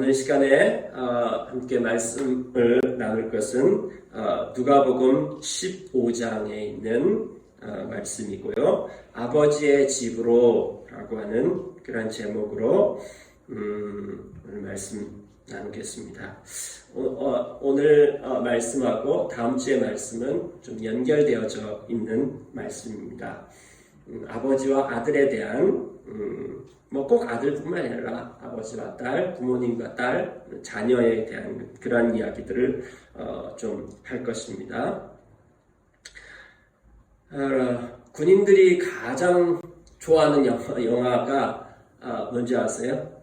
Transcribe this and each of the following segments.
오늘 시간에 함께 말씀을 나눌 것은 누가복음 15장에 있는 말씀이고요. 아버지의 집으로 라고 하는 그런 제목으로 오늘 말씀 나누겠습니다. 오늘 말씀하고 다음 주의 말씀은 좀 연결되어져 있는 말씀입니다. 아버지와 아들에 대한 뭐 꼭 아들뿐만 아니라 아버지와 딸, 부모님과 딸, 자녀에 대한 그러한 이야기들을 좀 할 것입니다. 군인들이 가장 좋아하는 영화가 뭔지 아세요?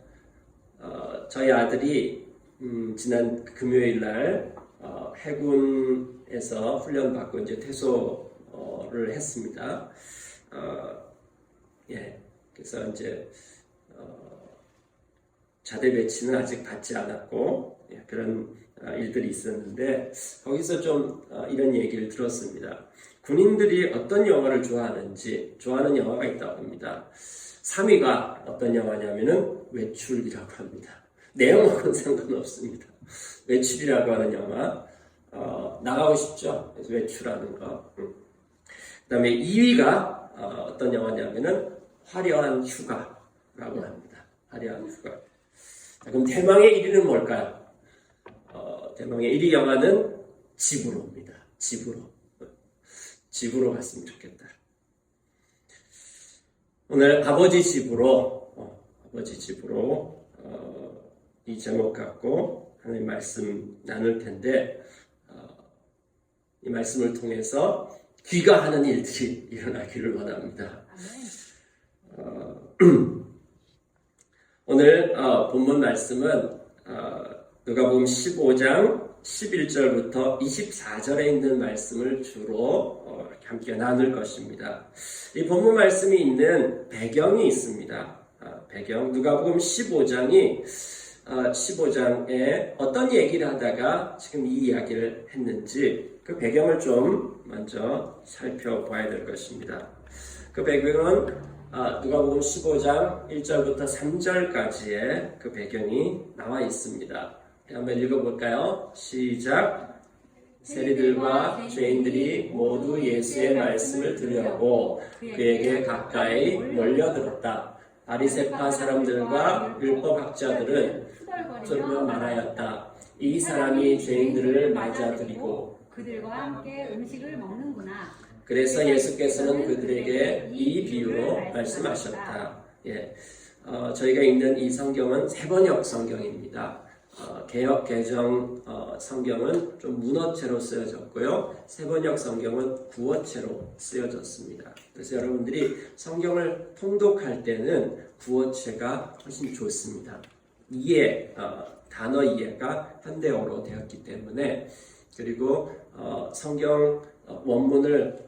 저희 아들이 지난 금요일 날 해군에서 훈련받고 이제 퇴소를 했습니다. 그래서 이제 자대 배치는 아직 받지 않았고 그런 일들이 있었는데 거기서 좀 이런 얘기를 들었습니다. 군인들이 어떤 영화를 좋아하는지 좋아하는 영화가 있다고 합니다. 3위가 어떤 영화냐면은 외출이라고 합니다. 내용하고는 상관없습니다. 외출이라고 하는 영화 나가고 싶죠? 그래서 외출하는 거. 그 다음에 2위가 어떤 영화냐면은 화려한 휴가라고 합니다. 화려한 휴가. 자, 그럼 대망의 1위는 뭘까요? 대망의 1위 영화는 집으로입니다. 집으로 갔으면 좋겠다. 오늘 아버지 집으로 이 제목 갖고 하나님 말씀 나눌 텐데 이 말씀을 통해서 귀가하는 일들이 일어나기를 원합니다. 오늘 본문 말씀은 누가복음 15장 11절부터 24절에 있는 말씀을 주로 함께 나눌 것입니다. 이 본문 말씀이 있는 배경이 있습니다. 배경 누가복음 15장에 어떤 얘기를 하다가 지금 이 이야기를 했는지 그 배경을 좀 먼저 살펴봐야 될 것입니다. 그 배경은 누가복음 15장 1절부터 3절까지의 그 배경이 나와 있습니다. 한번 읽어볼까요? 시작. 세리들과 죄인들이 모두 예수의 말씀을 들으려고 그에게 가까이 몰려들었다. 바리새파 사람들과 율법학자들은 들으며 말하였다. 이 사람이 죄인들을 맞아들이고 그들과 함께 음식을 먹는구나. 그래서 예수께서는 그들에게 이 비유로 말씀하셨다. 저희가 읽는 이 성경은 세번역 성경입니다. 개역 개정 성경은 좀 문어체로 쓰여졌고요. 세번역 성경은 구어체로 쓰여졌습니다. 그래서 여러분들이 성경을 통독할 때는 구어체가 훨씬 좋습니다. 단어 이해가 현대어로 되었기 때문에 그리고 성경 원문을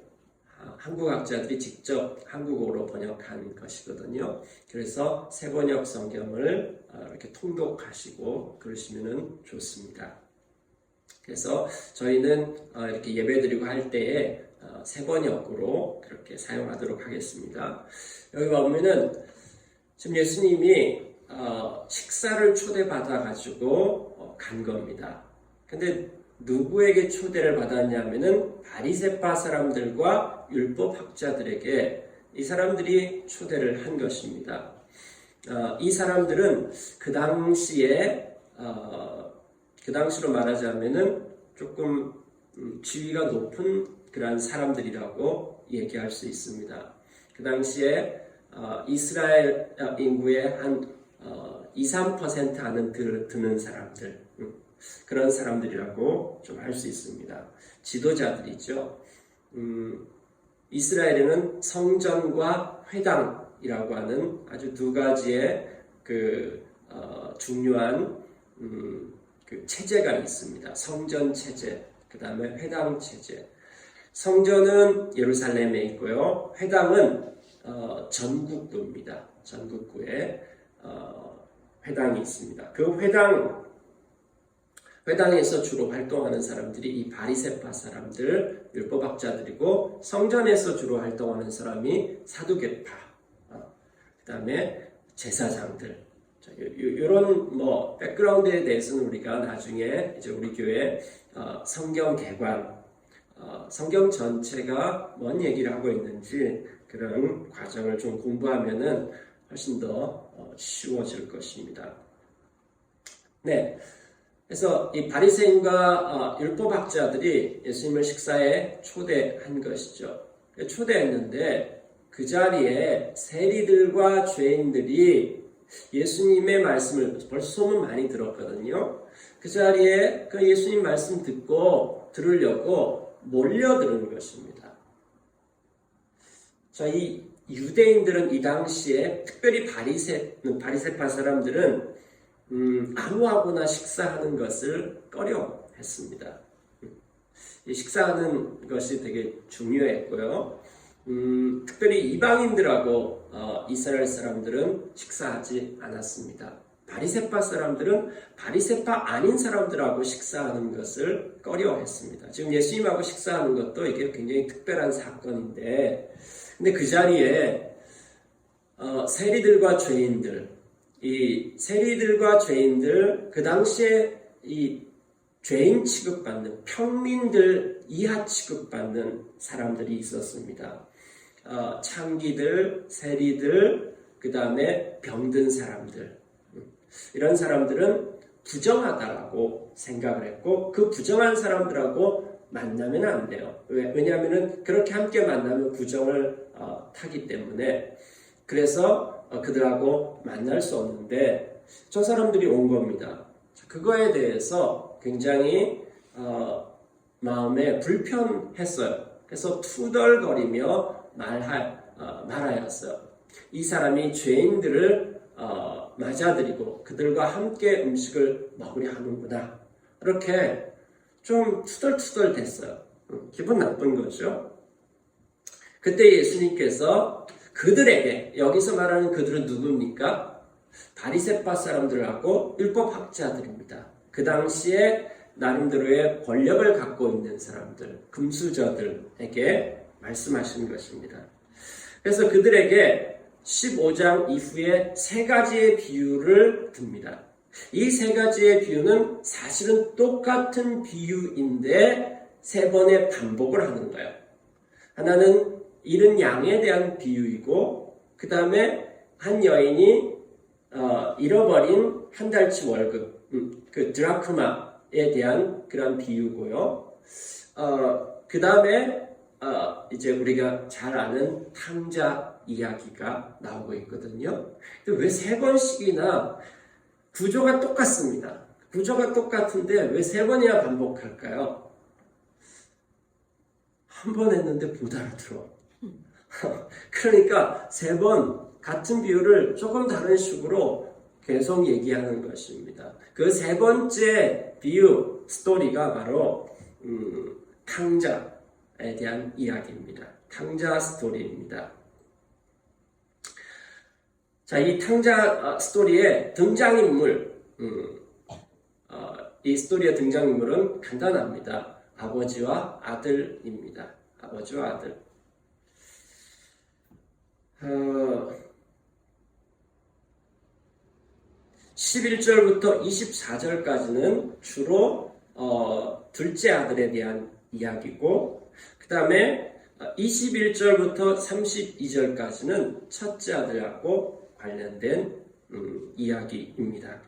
한국학자들이 직접 한국어로 번역한 것이거든요. 그래서 세번역 성경을 이렇게 통독하시고 그러시면 좋습니다. 그래서 저희는 이렇게 예배드리고 할 때에 세번역으로 그렇게 사용하도록 하겠습니다. 여기 보면은 지금 예수님이 식사를 초대받아가지고 간 겁니다. 근데 누구에게 초대를 받았냐면은 바리새파 사람들과 율법학자들에게 이 사람들이 초대를 한 것입니다. 이 사람들은 그 당시로 말하자면은 조금 지위가 높은 그런 사람들이라고 얘기할 수 있습니다. 그 당시에 이스라엘 인구의 한 2~3% 안은 드는 사람들, 그런 사람들이라고 좀 할 수 있습니다. 지도자들이죠. 이스라엘에는 성전과 회당이라고 하는 아주 두 가지의 중요한 그 체제가 있습니다. 성전 체제, 그 다음에 회당 체제. 성전은 예루살렘에 있고요. 회당은 전국구입니다. 전국구에 회당이 있습니다. 그 회당에서 주로 활동하는 사람들이 이 바리새파 사람들, 율법학자들이고 성전에서 주로 활동하는 사람이 사두개파, 그 다음에 제사장들, 이런 뭐 백그라운드에 대해서는 우리가 나중에 이제 우리 교회 성경 개관, 성경 전체가 뭔 얘기를 하고 있는지 그런 과정을 좀 공부하면은 훨씬 더 쉬워질 것입니다. 네. 그래서 이 바리새인과 율법학자들이 예수님을 식사에 초대한 것이죠. 초대했는데 그 자리에 세리들과 죄인들이 예수님의 말씀을 벌써 소문 많이 들었거든요. 그 자리에 그 예수님 말씀 듣고 들으려고 몰려드는 것입니다. 자, 이 유대인들은 이 당시에 특별히 바리새파 사람들은 아무하고나 식사하는 것을 꺼려했습니다. 이 식사하는 것이 되게 중요했고요. 특별히 이방인들하고 이스라엘 사람들은 식사하지 않았습니다. 바리새파 사람들은 바리새파 아닌 사람들하고 식사하는 것을 꺼려했습니다. 지금 예수님하고 식사하는 것도 이게 굉장히 특별한 사건인데, 근데 그 자리에 세리들과 죄인들, 이 세리들과 죄인들, 그 당시에 이 죄인 취급받는 평민들 이하 취급받는 사람들이 있었습니다. 창기들, 세리들, 그 다음에 병든 사람들, 이런 사람들은 부정하다라고 생각을 했고 그 부정한 사람들하고 만나면 안 돼요. 왜냐하면 그렇게 함께 만나면 부정을 타기 때문에. 그래서 그들하고 만날 수 없는데 저 사람들이 온 겁니다. 그거에 대해서 굉장히 마음에 불편했어요. 그래서 투덜거리며 말하였어요. 이 사람이 죄인들을 맞아들이고 그들과 함께 음식을 먹으려 하는구나. 이렇게 좀 투덜투덜 됐어요. 기분 나쁜 거죠. 그때 예수님께서 그들에게, 여기서 말하는 그들은 누굽니까? 바리새파 사람들하고 율법학자들입니다. 그 당시에 나름대로의 권력을 갖고 있는 사람들, 금수저들에게 말씀하신 것입니다. 그래서 그들에게 15장 이후에 세 가지의 비유를 듭니다. 이 세 가지의 비유는 사실은 똑같은 비유인데 세 번의 반복을 하는 거예요. 하나는 잃은 양에 대한 비유이고, 그 다음에 한 여인이 잃어버린 한 달치 월급, 그 드라크마에 대한 그런 비유고요. 그 다음에 이제 우리가 잘 아는 탕자 이야기가 나오고 있거든요. 왜 세 번씩이나 구조가 똑같습니다. 구조가 똑같은데 왜 세 번이나 반복할까요? 한 번 했는데 못 알아들어. 그러니까 세 번 같은 비유를 조금 다른 식으로 계속 얘기하는 것입니다. 그 세 번째 비유 스토리가 바로 탕자에 대한 이야기입니다. 탕자 스토리입니다. 자, 이 탕자 스토리의 등장인물, 이 스토리의 등장인물은 간단합니다. 아버지와 아들입니다. 아버지와 아들. 11절부터 24절까지는 주로 둘째 아들에 대한 이야기고, 그 다음에 21절부터 32절까지는 첫째 아들하고 관련된 이야기입니다.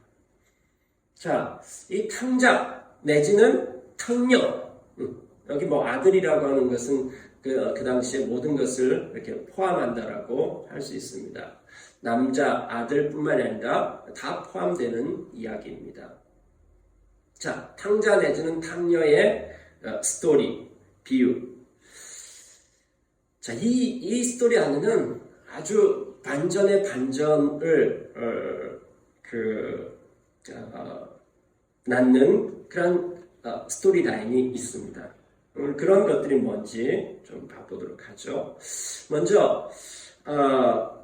자, 이 탕자 내지는 탕녀, 여기 뭐 아들이라고 하는 것은 그 당시에 모든 것을 이렇게 포함한다라고 할 수 있습니다. 남자 아들뿐만 아니라 다 포함되는 이야기입니다. 자, 탕자 내지는 탕녀의 스토리, 비유. 자, 이 스토리 안에는 아주 반전의 반전을 낳는 그런 스토리 라인이 있습니다. 그런 것들이 뭔지 좀 봐보도록 하죠. 먼저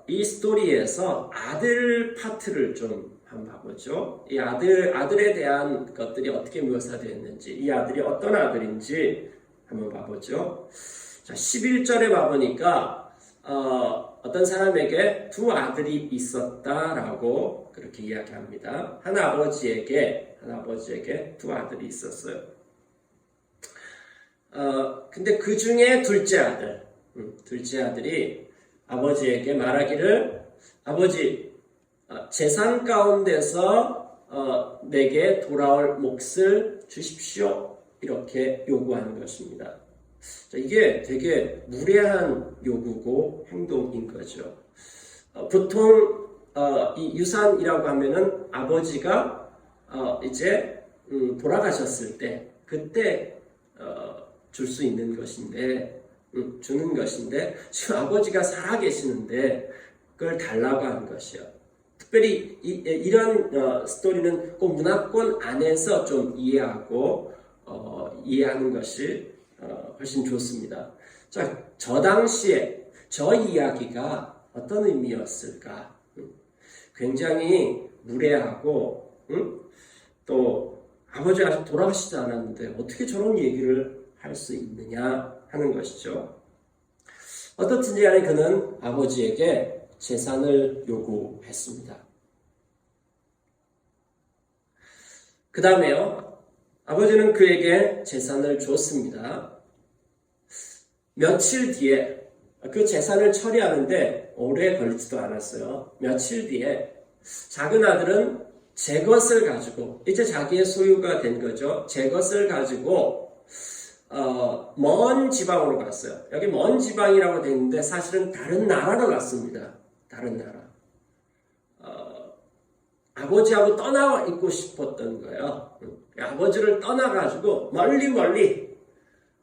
이 스토리에서 아들 파트를 좀 한번 봐보죠. 이 아들에 대한 것들이 어떻게 묘사되었는지, 이 아들이 어떤 아들인지 한번 봐보죠. 자, 11절에 봐보니까 어떤 사람에게 두 아들이 있었다라고 그렇게 이야기합니다. 한 아버지에게 두 아들이 있었어요. 근데 그 중에 둘째 아들이 아버지에게 말하기를, 아버지, 재산 가운데서 내게 돌아올 몫을 주십시오. 이렇게 요구하는 것입니다. 자, 이게 되게 무례한 요구고 행동인 거죠. 보통 이 유산이라고 하면은 아버지가 이제 돌아가셨을 때 그때 줄 수 있는 것인데, 주는 것인데, 지금 아버지가 살아계시는데 그걸 달라고 하는 것이요. 특별히 이런 스토리는 꼭 문화권 안에서 좀 이해하는 것이 훨씬 좋습니다. 자, 저 당시에 저 이야기가 어떤 의미였을까? 굉장히 무례하고, 또 아버지가 아직 돌아가시지 않았는데 어떻게 저런 얘기를 할 수 있느냐 하는 것이죠. 어떻든지 간에 그는 아버지에게 재산을 요구했습니다. 그 다음에요, 아버지는 그에게 재산을 줬습니다. 며칠 뒤에 그 재산을 처리하는데 오래 걸리지도 않았어요. 며칠 뒤에 작은 아들은 제 것을 가지고, 이제 자기의 소유가 된 거죠. 제 것을 가지고 먼 지방으로 갔어요. 여기 먼 지방이라고 되어 있는데 사실은 다른 나라로 갔습니다. 다른 나라. 아버지하고 떠나 있고 싶었던 거예요. 아버지를 떠나가지고 멀리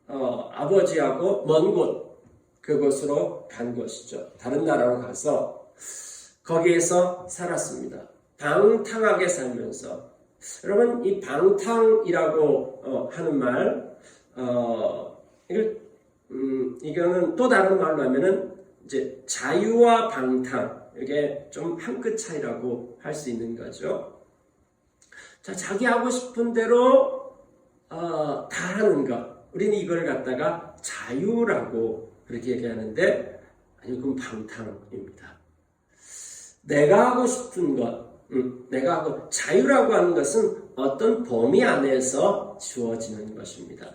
아버지하고 먼 곳, 그곳으로 간 것이죠. 다른 나라로 가서 거기에서 살았습니다. 방탕하게 살면서. 여러분, 이 방탕이라고 하는 말, 이거는 또 다른 말로 하면은 이제 자유와 방탕, 이게 좀 한 끗 차이라고 할 수 있는 거죠. 자, 자기 하고 싶은 대로 다 하는 것. 우리는 이걸 갖다가 자유라고 그렇게 얘기하는데, 아니, 그건 방탕입니다. 내가 하고 싶은 것, 자유라고 하는 것은 어떤 범위 안에서 주어지는 것입니다.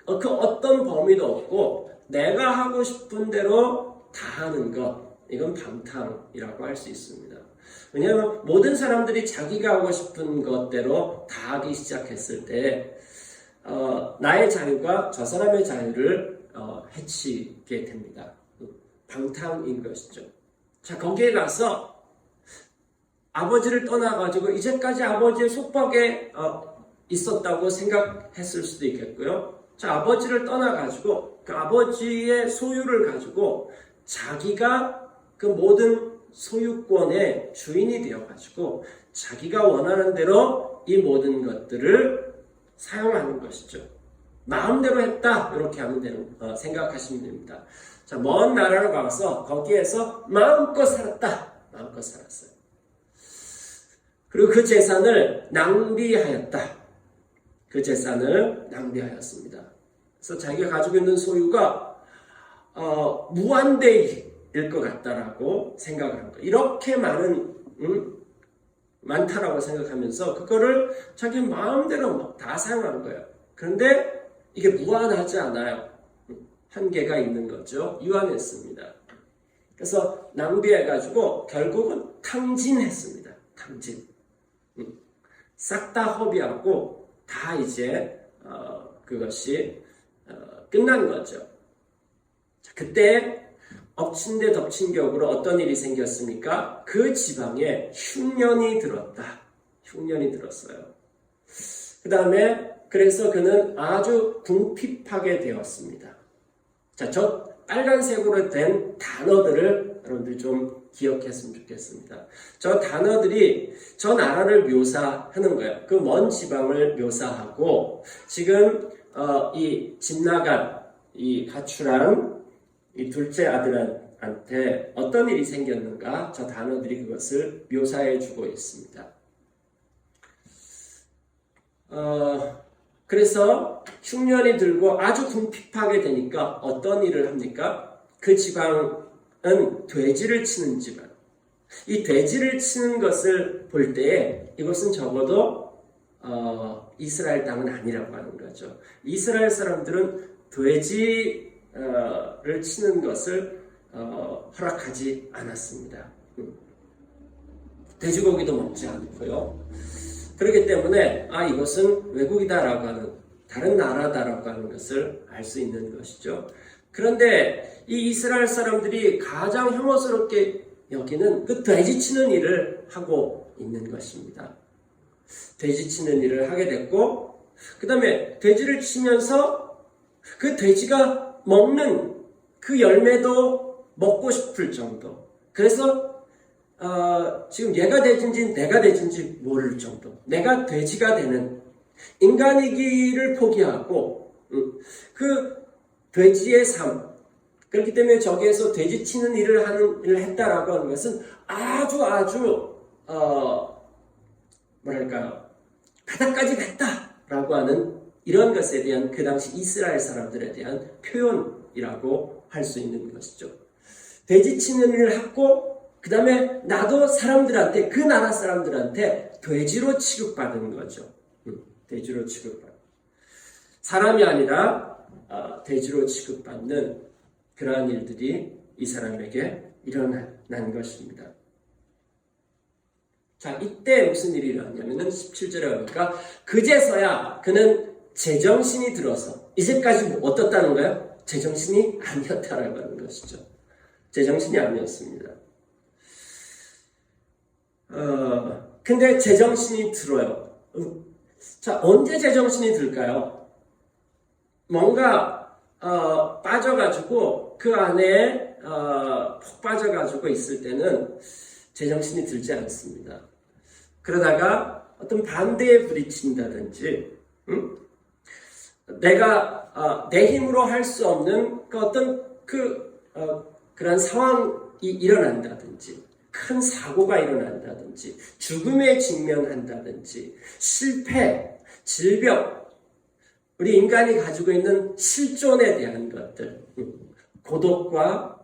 그 어떤 범위도 없고 내가 하고 싶은 대로 다 하는 것, 이건 방탕이라고 할 수 있습니다. 왜냐하면 모든 사람들이 자기가 하고 싶은 것대로 다 하기 시작했을 때 나의 자유가 저 사람의 자유를 해치게 됩니다. 방탕인 것이죠. 자, 거기에 가서 아버지를 떠나가지고 이제까지 아버지의 속박에 있었다고 생각했을 수도 있겠고요. 자, 아버지를 떠나가지고 그 아버지의 소유를 가지고 자기가 그 모든 소유권의 주인이 되어가지고 자기가 원하는 대로 이 모든 것들을 사용하는 것이죠. 마음대로 했다, 이렇게 하면 되는, 생각하시면 됩니다. 자, 먼 나라로 가서 거기에서 마음껏 살았다. 마음껏 살았어요. 그리고 그 재산을 낭비하였다. 그 재산을 낭비하였습니다. 그래서 자기가 가지고 있는 소유가 무한대일 것 같다라고 생각을 거예요. 이렇게 많다라고 생각하면서 그거를 자기 마음대로 다 사용하는 거예요. 그런데 이게 무한하지 않아요. 한계가 있는 거죠. 유한했습니다. 그래서 낭비해가지고 결국은 탕진했습니다. 탕진. 싹 다 허비하고 다 이제 그것이 끝난 거죠. 자, 그때 엎친 데 덮친 격으로 어떤 일이 생겼습니까? 그 지방에 흉년이 들었다. 흉년이 들었어요. 그 다음에 그래서 그는 아주 궁핍하게 되었습니다. 자, 저 빨간색으로 된 단어들을 여러분들 좀 기억했으면 좋겠습니다. 저 단어들이 저 나라를 묘사하는 거예요. 그 먼 지방을 묘사하고 지금 이 집 나간 이 가출한 이 둘째 아들한테 어떤 일이 생겼는가, 저 단어들이 그것을 묘사해 주고 있습니다. 그래서 흉년이 들고 아주 궁핍하게 되니까 어떤 일을 합니까? 그 지방 돼지를 치는 집안. 이 돼지를 치는 것을 볼 때에 이것은 적어도 이스라엘 땅은 아니라고 하는 거죠. 이스라엘 사람들은 돼지를 치는 것을 허락하지 않았습니다. 돼지고기도 먹지 않고요. 그렇기 때문에 이것은 외국이다라고 하는, 다른 나라다라고 하는 것을 알 수 있는 것이죠. 그런데 이 이스라엘 사람들이 가장 혐오스럽게 여기는 그 돼지 치는 일을 하고 있는 것입니다. 돼지 치는 일을 하게 됐고, 그 다음에 돼지를 치면서 그 돼지가 먹는 그 열매도 먹고 싶을 정도. 그래서 지금 얘가 돼지인지 내가 돼지인지 모를 정도. 내가 돼지가 되는, 인간이기를 포기하고 그 돼지의 삶. 그렇기 때문에 저기에서 돼지 치는 일을 했다라고 하는 것은 아주 뭐랄까요, 바닥까지 갔다라고 하는 이런 것에 대한 그 당시 이스라엘 사람들에 대한 표현이라고 할 수 있는 것이죠. 돼지 치는 일을 하고, 그 다음에 나도 사람들한테, 그 나라 사람들한테 돼지로 취급받은 거죠. 돼지로 취급받는, 사람이 아니라 돼지로 취급받는 그러한 일들이 이 사람에게 일어난 것입니다. 자, 이때 무슨 일이 일어났냐면은 17절에 보니까 그제서야 그는 제정신이 들어서, 이제까지 어떻다는가요? 제정신이 아니었다라고 하는 것이죠. 제정신이 아니었습니다. 근데 제정신이 들어요. 자, 언제 제정신이 들까요? 뭔가 빠져가지고 그 안에 푹 빠져가지고 있을 때는 제정신이 들지 않습니다. 그러다가 어떤 반대에 부딪힌다든지, 내가 내 힘으로 할 수 없는 그 어떤 그런 상황이 일어난다든지, 큰 사고가 일어난다든지, 죽음에 직면한다든지, 실패, 질병, 우리 인간이 가지고 있는 실존에 대한 것들, 고독과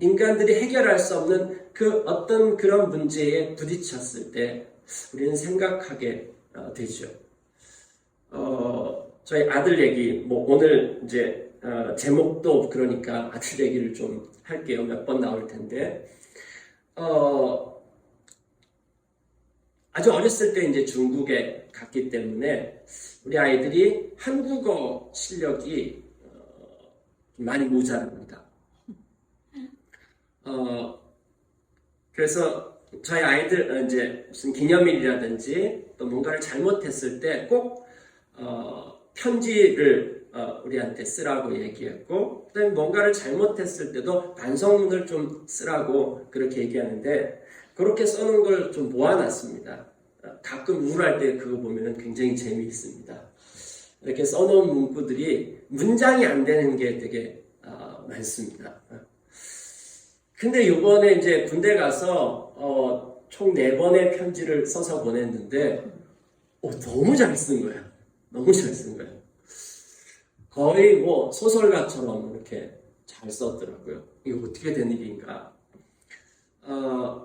인간들이 해결할 수 없는 그 어떤 그런 문제에 부딪혔을 때 우리는 생각하게 되죠. 저희 아들 얘기, 오늘 이제 제목도 그러니까 아들 얘기를 좀 할게요. 몇 번 나올 텐데, 아주 어렸을 때 이제 중국에 갔기 때문에 우리 아이들이 한국어 실력이 많이 모자랍니다. 그래서 저희 아이들 이제 무슨 기념일이라든지 또 뭔가를 잘못했을 때 꼭 편지를 우리한테 쓰라고 얘기했고, 그다음에 뭔가를 잘못했을 때도 반성문을 좀 쓰라고 그렇게 얘기하는데, 그렇게 써놓은 걸 좀 모아놨습니다. 가끔 우울할 때 그거 보면 굉장히 재미있습니다. 이렇게 써놓은 문구들이 문장이 안 되는 게 되게 많습니다. 근데 이번에 이제 군대 가서 총 4번의 편지를 써서 보냈는데 너무 잘 쓴 거야. 너무 잘 쓴 거예요. 거의 소설가처럼 이렇게 잘 썼더라고요. 이거 어떻게 된 일인가.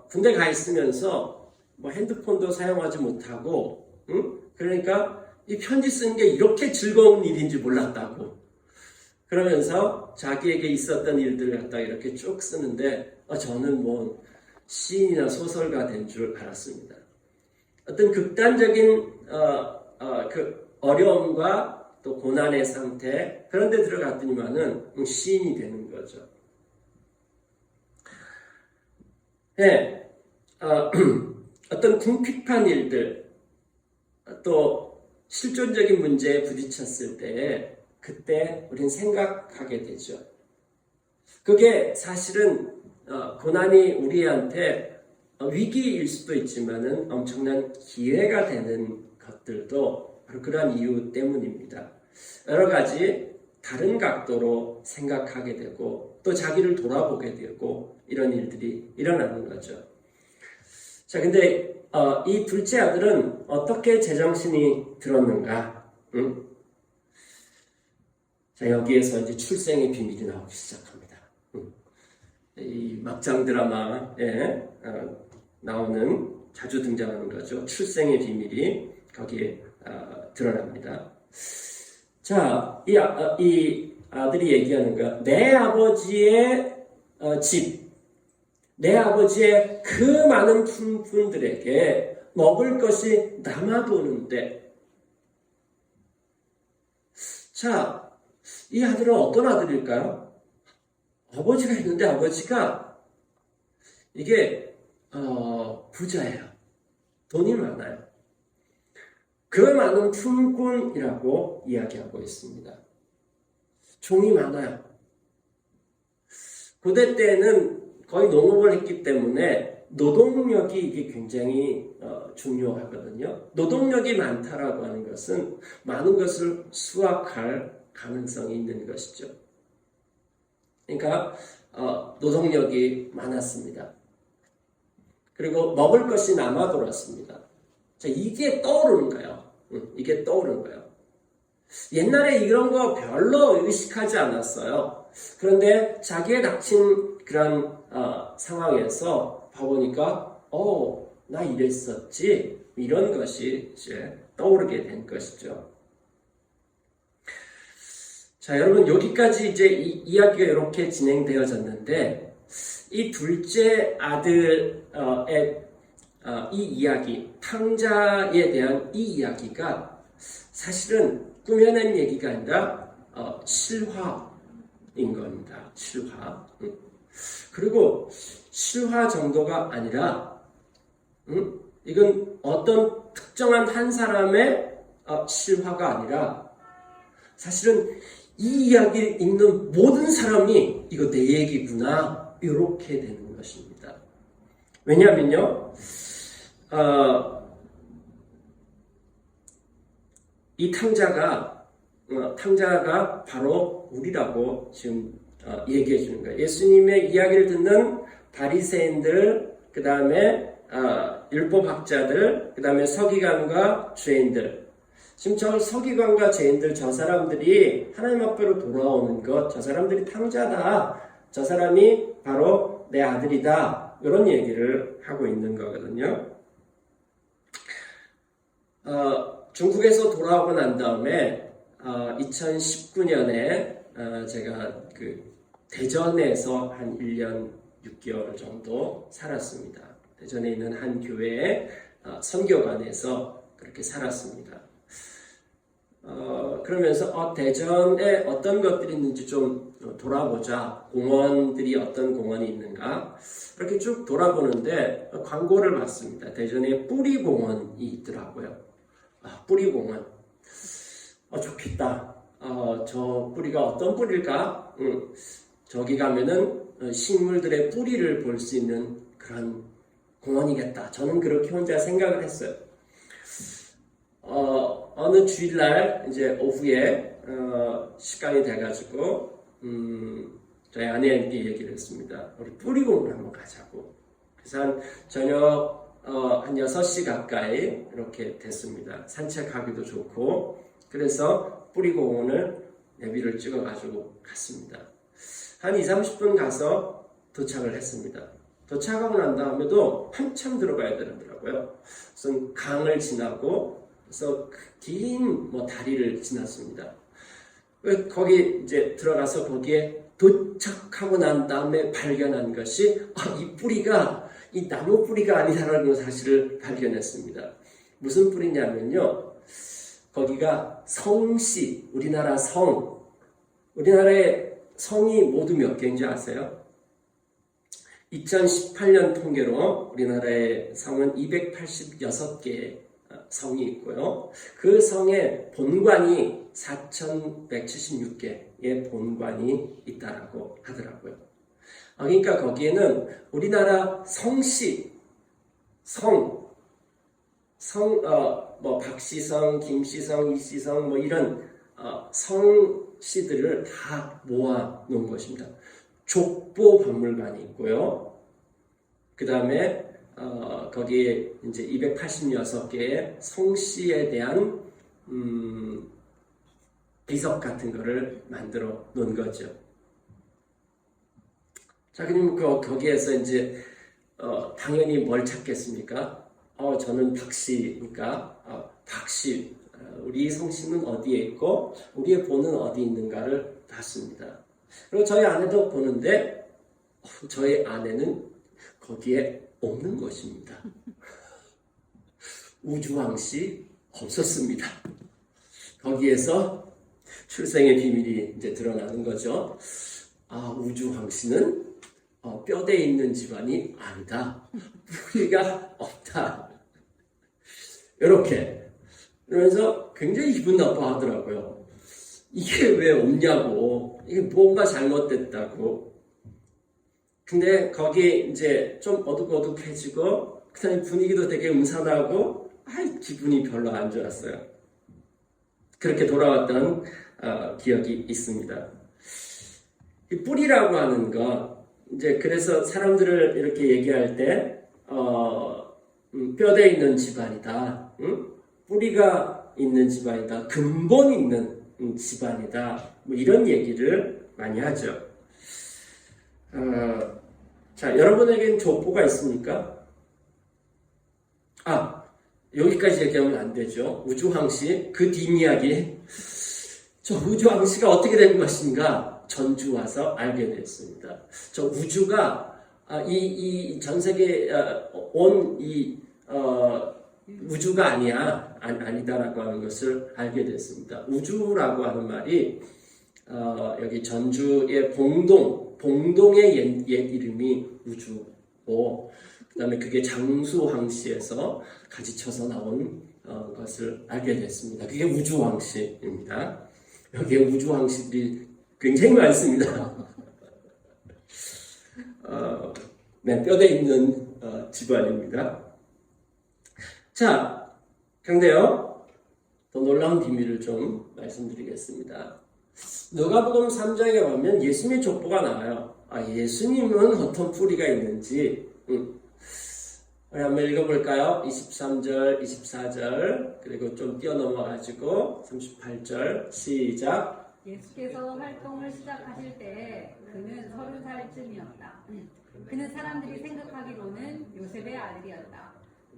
군대 가 있으면서 핸드폰도 사용하지 못하고, 그러니까 이 편지 쓰는 게 이렇게 즐거운 일인지 몰랐다고. 그러면서 자기에게 있었던 일들을 갖다가 이렇게 쭉 쓰는데, 저는 시인이나 소설가 된 줄 알았습니다. 어떤 극단적인 그 어려움과 또 고난의 상태, 그런 데 들어갔더니만은 시인이 되는 거죠. 네, 어떤 궁핍한 일들, 또 실존적인 문제에 부딪혔을 때 그때 우리는 생각하게 되죠. 그게 사실은 고난이 우리한테 위기일 수도 있지만은 엄청난 기회가 되는 것들도 바로 그러한 이유 때문입니다. 여러 가지 다른 각도로 생각하게 되고 또 자기를 돌아보게 되고 이런 일들이 일어나는 거죠. 자, 근데 이 둘째 아들은 어떻게 제정신이 들었는가? 자, 여기에서 이제 출생의 비밀이 나오기 시작합니다. 이 막장 드라마에 나오는 자주 등장하는 거죠. 출생의 비밀이 거기에 드러납니다. 자, 이 아들이 얘기하는 거야. 내 아버지의 집, 내 아버지의 그 많은 품꾼들에게 먹을 것이 남아도는데, 자, 이 아들은 어떤 아들일까요? 아버지가 있는데 아버지가 이게 부자예요. 돈이 많아요. 그 많은 품꾼이라고 이야기하고 있습니다. 종이 많아요. 고대 때는 거의 농업을 했기 때문에 노동력이 이게 굉장히 중요하거든요. 노동력이 많다라고 하는 것은 많은 것을 수확할 가능성이 있는 것이죠. 그러니까 노동력이 많았습니다. 그리고 먹을 것이 남아 돌았습니다. 자, 이게 떠오르는 거예요. 이게 떠오르는 거예요. 옛날에 이런 거 별로 의식하지 않았어요. 그런데 자기에 닥친 그런 상황에서 봐보니까 나 이랬었지, 이런 것이 이제 떠오르게 된 것이죠. 자, 여러분, 여기까지 이제 이야기가 이렇게 진행되어졌는데, 이 둘째 아들의 이 이야기, 탕자에 대한 이 이야기가 사실은 꾸며낸 얘기가 아니라 실화인 겁니다. 실화. 그리고 실화 정도가 아니라 이건 어떤 특정한 한 사람의 실화가 아니라 사실은 이 이야기를 읽는 모든 사람이 이거 내 얘기구나 이렇게 되는 것입니다. 왜냐하면요, 이 탕자가 바로 우리라고 지금 얘기해 주는 거예요. 예수님의 이야기를 듣는 바리새인들, 그 다음에 율법학자들, 그 다음에 서기관과 죄인들. 지금 저 서기관과 죄인들, 저 사람들이 하나님 앞으로 돌아오는 것, 저 사람들이 탕자다, 저 사람이 바로 내 아들이다, 이런 얘기를 하고 있는 거거든요. 중국에서 돌아오고 난 다음에 2019년에 제가 그 대전에서 한 1년 6개월 정도 살았습니다. 대전에 있는 한 교회의 선교관에서 그렇게 살았습니다. 그러면서 대전에 어떤 것들이 있는지 좀 돌아보자. 공원들이 어떤 공원이 있는가. 이렇게 쭉 돌아보는데 광고를 봤습니다. 대전에 뿌리공원이 있더라고요. 뿌리공원. 좋겠다. 저 뿌리가 어떤 뿌리일까? 저기 가면은 식물들의 뿌리를 볼 수 있는 그런 공원이겠다. 저는 그렇게 혼자 생각을 했어요. 어느 주일날 이제 오후에 시간이 돼가지고 저희 아내에게 얘기를 했습니다. 우리 뿌리공원 한번 가자고. 그래서 한 저녁 한 6시 가까이 이렇게 됐습니다. 산책하기도 좋고. 그래서 뿌리공원을 내비를 찍어가지고 갔습니다. 한 20-30분 가서 도착을 했습니다. 도착하고 난 다음에도 한참 들어가야 되더라고요. 우선 강을 지나고 그래서 긴 다리를 지났습니다. 거기 이제 들어가서 거기에 도착하고 난 다음에 발견한 것이 이 뿌리가 이 나무 뿌리가 아니라는 사실을 발견했습니다. 무슨 뿌리냐면요, 거기가 성씨, 우리나라 성, 우리나라의 성이 모두 몇 개인지 아세요? 2018년 통계로 우리나라의 성은 286개의 성이 있고요. 그 성의 본관이 4,176개의 본관이 있다라고 하더라고요. 그러니까 거기에는 우리나라 성씨, 박씨성, 김씨성, 이씨성, 이런 성씨들을 다 모아 놓은 것입니다. 족보 박물관이 있고요. 그 다음에 거기에 이제 286개의 성씨에 대한 비석 같은 거를 만들어 놓은 거죠. 자, 그럼 거기에서 이제 당연히 뭘 찾겠습니까? 저는 박씨니까 박씨, 우리 성씨는 어디에 있고 우리의 본은 어디 있는가를 봤습니다. 그리고 저희 아내도 보는데 저희 아내는 거기에 없는 것입니다. 우주왕씨 없었습니다. 거기에서 출생의 비밀이 이제 드러나는 거죠. 우주왕씨는 뼈대 있는 집안이 아니다. 뿌리가 없다. 이렇게 그러면서 굉장히 기분 나빠하더라고요. 이게 왜 없냐고, 이게 뭔가 잘못됐다고. 근데 거기 이제 좀 어둑어둑해지고 그다음에 분위기도 되게 음산하고 기분이 별로 안 좋았어요. 그렇게 돌아왔던 기억이 있습니다. 이 뿌리라고 하는 거, 이제 그래서 사람들을 이렇게 얘기할 때 뼈대 있는 집안이다, 뿌리가 있는 집안이다, 근본 있는 집안이다, 뭐 이런 얘기를 많이 하죠. 자, 여러분에겐 족보가 있습니까? 여기까지 얘기하면 안 되죠. 우주왕씨, 그 뒷이야기. 저 우주왕씨가 어떻게 된 것인가? 전주 와서 알게 됐습니다. 저 우주가, 이 전 세계에 온 우주가 아니다라고 하는 것을 알게 됐습니다. 우주라고 하는 말이, 여기 전주의 봉동의 옛 이름이 우주고, 그 다음에 그게 장수왕씨에서 가지쳐서 나온 것을 알게 됐습니다. 그게 우주왕씨입니다. 여기에 우주왕씨들이 굉장히 많습니다. 뼈대 있는 집안입니다. 자, 그런데요, 더 놀라운 비밀을 좀 말씀드리겠습니다. 누가복음 3장에 보면 예수님의 족보가 나와요. 예수님은 어떤 뿌리가 있는지 우리 한번 읽어볼까요? 23절, 24절, 그리고 좀 뛰어넘어가지고 38절 시작. 예수께서 활동을 시작하실 때 그는 30살쯤이었다. 그는 사람들이 생각하기로는 요셉의 아들이었다.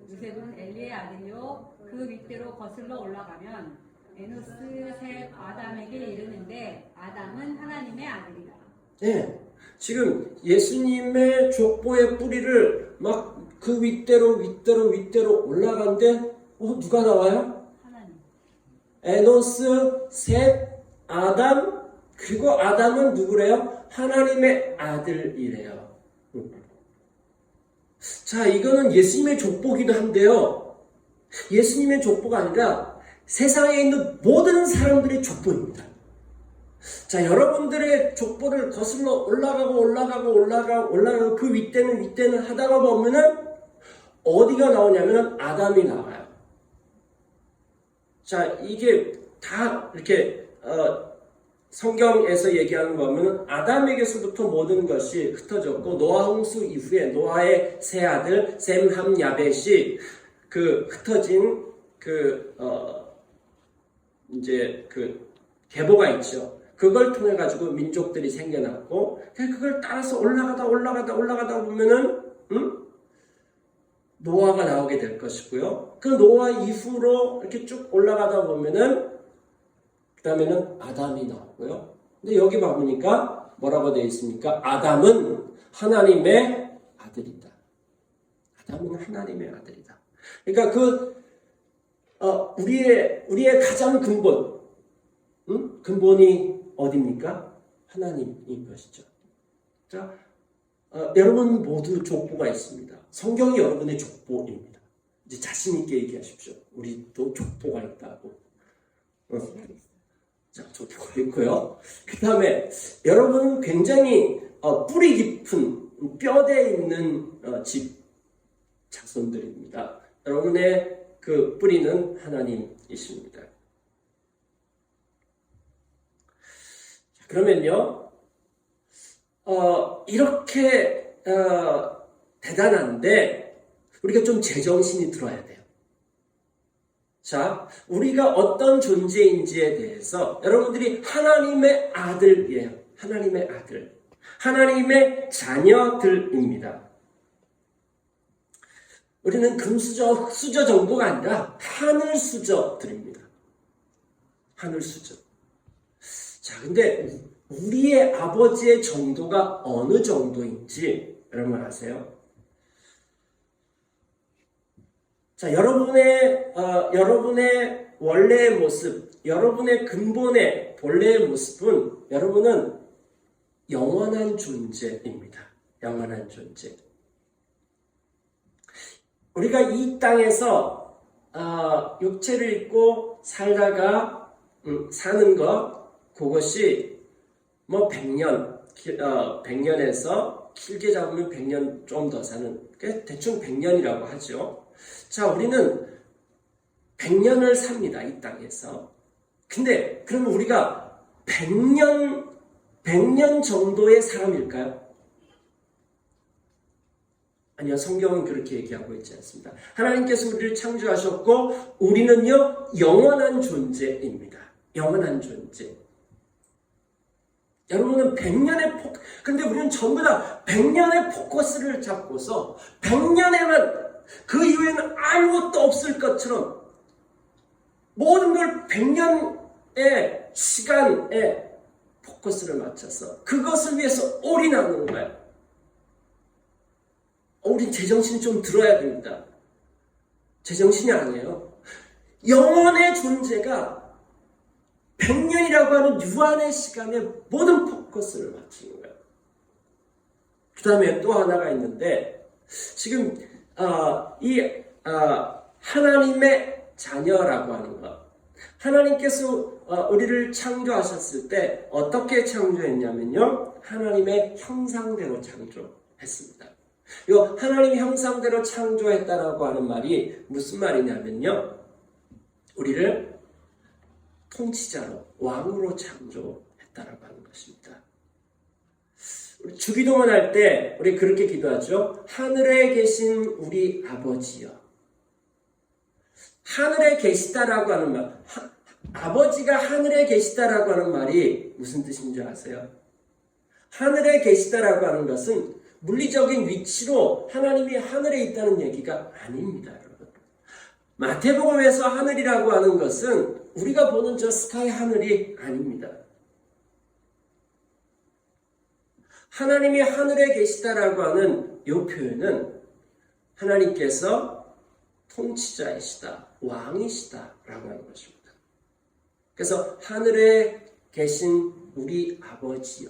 요셉은 엘리의 아들이요, 그 윗대로 거슬러 올라가면 에노스, 셋, 아담에게 이르는데 아담은 하나님의 아들이다. 네, 지금 예수님의 족보의 뿌리를 막 그 윗대로 올라가는데 누가 나와요? 하나님. 에노스, 셋, 아담, 그리고 아담은 누구래요? 하나님의 아들이래요. 자, 이거는 예수님의 족보기도 한데요, 예수님의 족보가 아니라 세상에 있는 모든 사람들의 족보입니다. 자, 여러분들의 족보를 거슬러 올라가고 그 윗대는 하다가 보면은 어디가 나오냐면은 아담이 나와요. 자, 이게 다 이렇게 성경에서 얘기하는 거 보면은 아담에게서부터 모든 것이 흩어졌고, 노아 홍수 이후에 노아의 세 아들 셈, 함, 야벳이 그 흩어진 이제 계보가 있죠. 그걸 통해 가지고 민족들이 생겨났고, 그걸 따라서 올라가다 보면은 노아가 나오게 될 것이고요. 그 노아 이후로 이렇게 쭉 올라가다 보면은 그 다음에는 아담이 나오고요. 근데 여기 봐보니까 뭐라고 되어 있습니까? 아담은 하나님의 아들이다. 아담은 하나님의 아들이다. 그러니까 우리의 가장 근본이 어디입니까? 하나님인 것이죠. 자, 여러분 모두 족보가 있습니다. 성경이 여러분의 족보입니다. 이제 자신 있게 얘기하십시오. 우리도 족보가 있다고. 자, 족보가 있고요. 그 다음에 여러분은 굉장히 뿌리 깊은 뼈대 있는 집 자손들입니다. 여러분의 그 뿌리는 하나님이십니다. 그러면요, 이렇게 대단한데 우리가 좀 제정신이 들어야 돼요. 자, 우리가 어떤 존재인지에 대해서 여러분들이 하나님의 아들이에요. 하나님의 아들. 하나님의 자녀들입니다. 우리는 금수저, 흑수저 정도가 아니라 하늘수저들입니다. 하늘수저. 자, 근데 우리의 아버지의 정도가 어느 정도인지 여러분 아세요? 자, 여러분의 원래의 모습, 여러분의 근본의 본래의 모습은 여러분은 영원한 존재입니다. 영원한 존재. 우리가 이 땅에서 육체를 입고 살다가 사는 것, 그것이 뭐 100년에서 길게 잡으면 100년 좀 더 사는, 대충 100년이라고 하죠. 자, 우리는 100년을 삽니다, 이 땅에서. 근데 그러면 우리가 100년 정도의 사람일까요? 아니요, 성경은 그렇게 얘기하고 있지 않습니다. 하나님께서 우리를 창조하셨고 우리는요, 영원한 존재입니다. 영원한 존재. 여러분은 100년의 근데 우리는 전부 다 100년의 포커스를 잡고서 100년에만 그 이후에는 아무것도 없을 것처럼 모든 걸 100년의 시간에 포커스를 맞춰서 그것을 위해서 올인하는 거예요. 우린 제정신이 좀 들어야 됩니다. 제정신이 아니에요. 영원의 존재가 100년이라고 하는 유한의 시간에 모든 포커스를 맞추는 거예요. 그 다음에 또 하나가 있는데, 지금 하나님의 자녀라고 하는 것. 하나님께서 우리를 창조하셨을 때 어떻게 창조했냐면요, 하나님의 형상대로 창조했습니다. 이 하나님의 형상대로 창조했다라고 하는 말이 무슨 말이냐면요, 우리를 통치자로, 왕으로 창조했다라고 하는 것입니다. 우리 주기도문 할 때 우리 그렇게 기도하죠. 하늘에 계신 우리 아버지여. 하늘에 계시다라고 하는 말, 아버지가 하늘에 계시다라고 하는 말이 무슨 뜻인 줄 아세요? 하늘에 계시다라고 하는 것은 물리적인 위치로 하나님이 하늘에 있다는 얘기가 아닙니다, 여러분. 마태복음에서 하늘이라고 하는 것은 우리가 보는 저 스카이 하늘이 아닙니다. 하나님이 하늘에 계시다라고 하는 이 표현은 하나님께서 통치자이시다, 왕이시다라고 하는 것입니다. 그래서 하늘에 계신 우리 아버지요.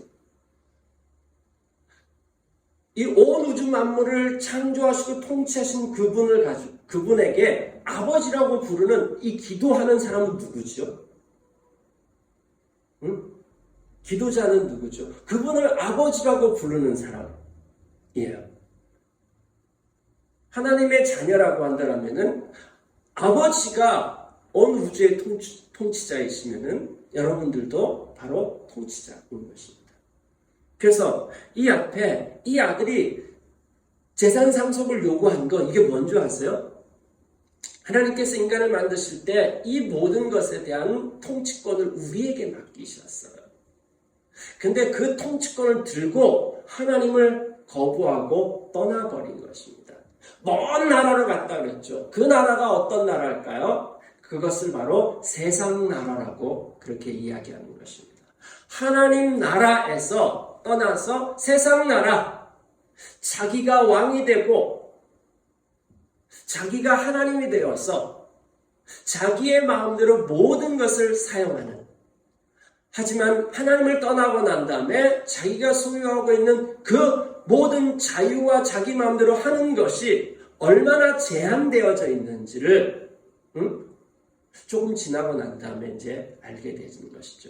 이 온 우주 만물을 창조하시고 통치하신 그분을 가지고 그분에게 아버지라고 부르는 이 기도하는 사람은 누구죠? 응? 기도자는 누구죠? 그분을 아버지라고 부르는 사람이에요. 하나님의 자녀라고 한다면은 아버지가 온 우주의 통치자이시면은 여러분들도 바로 통치자인 것입니다. 그래서 이 앞에 이 아들이 재산 상속을 요구한 건 이게 뭔지 아세요? 하나님께서 인간을 만드실 때 이 모든 것에 대한 통치권을 우리에게 맡기셨어요. 근데 그 통치권을 들고 하나님을 거부하고 떠나버린 것입니다. 먼 나라로 갔다 그랬죠. 그 나라가 어떤 나라일까요? 그것을 바로 세상 나라라고 그렇게 이야기하는 것입니다. 하나님 나라에서 떠나서 세상 나라, 자기가 왕이 되고 자기가 하나님이 되어서 자기의 마음대로 모든 것을 사용하는, 하지만 하나님을 떠나고 난 다음에 자기가 소유하고 있는 그 모든 자유와 자기 마음대로 하는 것이 얼마나 제한되어져 있는지를 조금 지나고 난 다음에 이제 알게 되는 것이죠.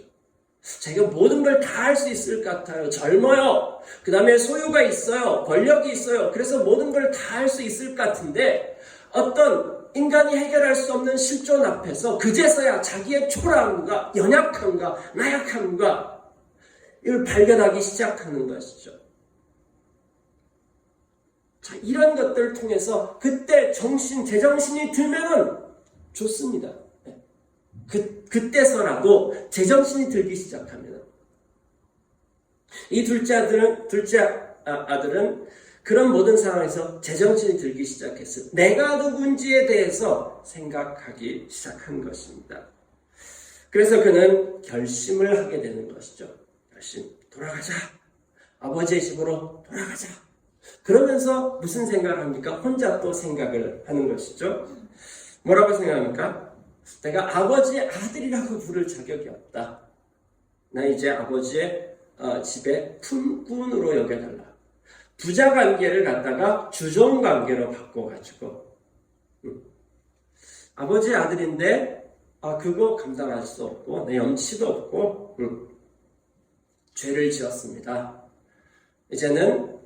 자기가 모든 걸 다 할 수 있을 것 같아요. 젊어요. 그 다음에 소유가 있어요. 권력이 있어요. 그래서 모든 걸 다 할 수 있을 것 같은데 어떤 인간이 해결할 수 없는 실존 앞에서 그제서야 자기의 초라함과 연약함과 나약함과 이걸 발견하기 시작하는 것이죠. 자, 이런 것들을 통해서 그때 제정신이 들면은 좋습니다. 그때서라도 제정신이 들기 시작하면 이 둘째 아들은 그런 모든 상황에서 제정신이 들기 시작했어요. 내가 누군지에 대해서 생각하기 시작한 것입니다. 그래서 그는 결심을 하게 되는 것이죠. 돌아가자. 아버지의 집으로 돌아가자. 그러면서 무슨 생각을 합니까? 혼자 또 생각을 하는 것이죠. 뭐라고 생각합니까? 내가 아버지의 아들이라고 부를 자격이 없다. 나 이제 아버지의 집에 품꾼으로 여겨달라. 부자 관계를 갖다가 주종 관계로 바꿔가지고 아버지의 아들인데 그거 감당할 수 없고 내 염치도 없고 죄를 지었습니다. 이제는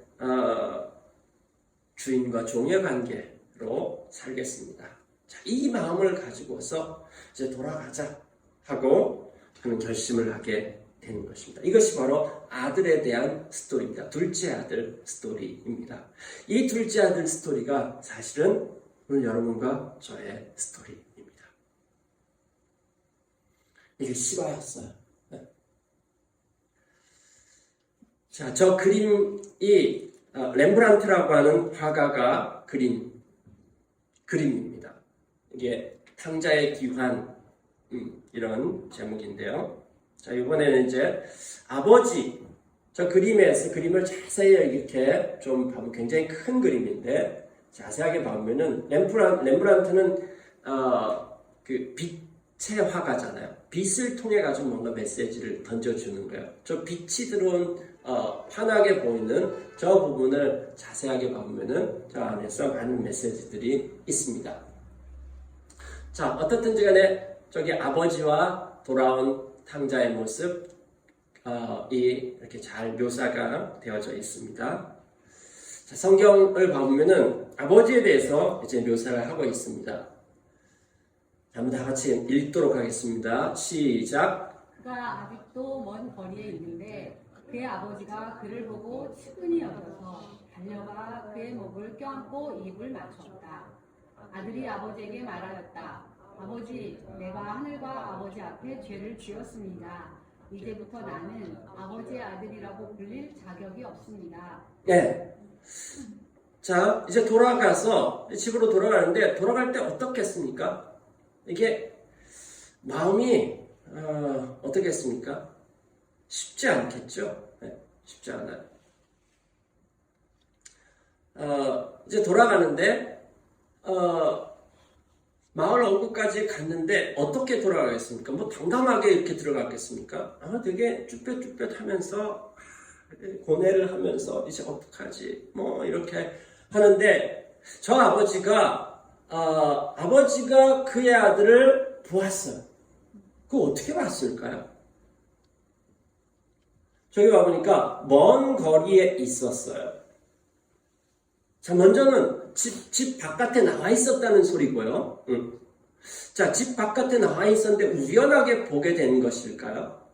주인과 종의 관계로 살겠습니다. 자, 이 마음을 가지고서 이제 돌아가자 하고 하는 결심을 하게 되는 것입니다. 이것이 바로 아들에 대한 스토리입니다. 둘째 아들 스토리입니다. 이 둘째 아들 스토리가 사실은 오늘 여러분과 저의 스토리입니다. 이게 실화였어요. 네. 자, 저 그림이 렘브란트라고 하는 화가가 그린 그림입니다. 이게 탕자의 기환 이런 제목인데요. 자, 이번에는 이제 아버지, 저 그림에서 그림을 자세히 이렇게 좀 보면 굉장히 큰 그림인데 자세하게 보면은 렘브란트는 그 빛의 화가잖아요. 빛을 통해 가지고 뭔가 메시지를 던져주는 거예요. 저 빛이 들어온 환하게 보이는 저 부분을 자세하게 보면은 저 안에서 많은 메시지들이 있습니다. 자, 어떻든지 간에 저기 아버지와 돌아온 탕자의 모습 이렇게 잘 묘사가 되어져 있습니다. 자, 성경을 보면은 아버지에 대해서 이제 묘사를 하고 있습니다. 한번 다 같이 읽도록 하겠습니다. 시작. 그가 아직도 먼 거리에 있는데 그의 아버지가 그를 보고 측은히 여겨서 달려가 그의 목을 껴안고 입을 맞췄다. 아들이 아버지에게 말하였다. 아버지, 내가 하늘과 아버지 앞에 죄를 지었습니다. 이제부터 나는 아버지의 아들이라고 불릴 자격이 없습니다. 네. 자, 이제 돌아가서 집으로 돌아가는데 돌아갈 때 어떻겠습니까? 이게 마음이 어떻겠습니까? 쉽지 않겠죠? 네, 쉽지 않아요. 이제 돌아가는데 마을 어구까지 갔는데 어떻게 돌아가겠습니까? 뭐 당당하게 이렇게 들어갔겠습니까? 되게 쭈뼛쭈뼛하면서 고뇌를 하면서 이제 어떡하지? 뭐 이렇게 하는데 저 아버지가 그의 아들을 보았어요. 그거 어떻게 봤을까요? 저기 와보니까 먼 거리에 있었어요. 자, 먼저는 집 바깥에 나와 있었다는 소리고요. 자, 집 바깥에 나와 있었는데 우연하게 보게 된 것일까요?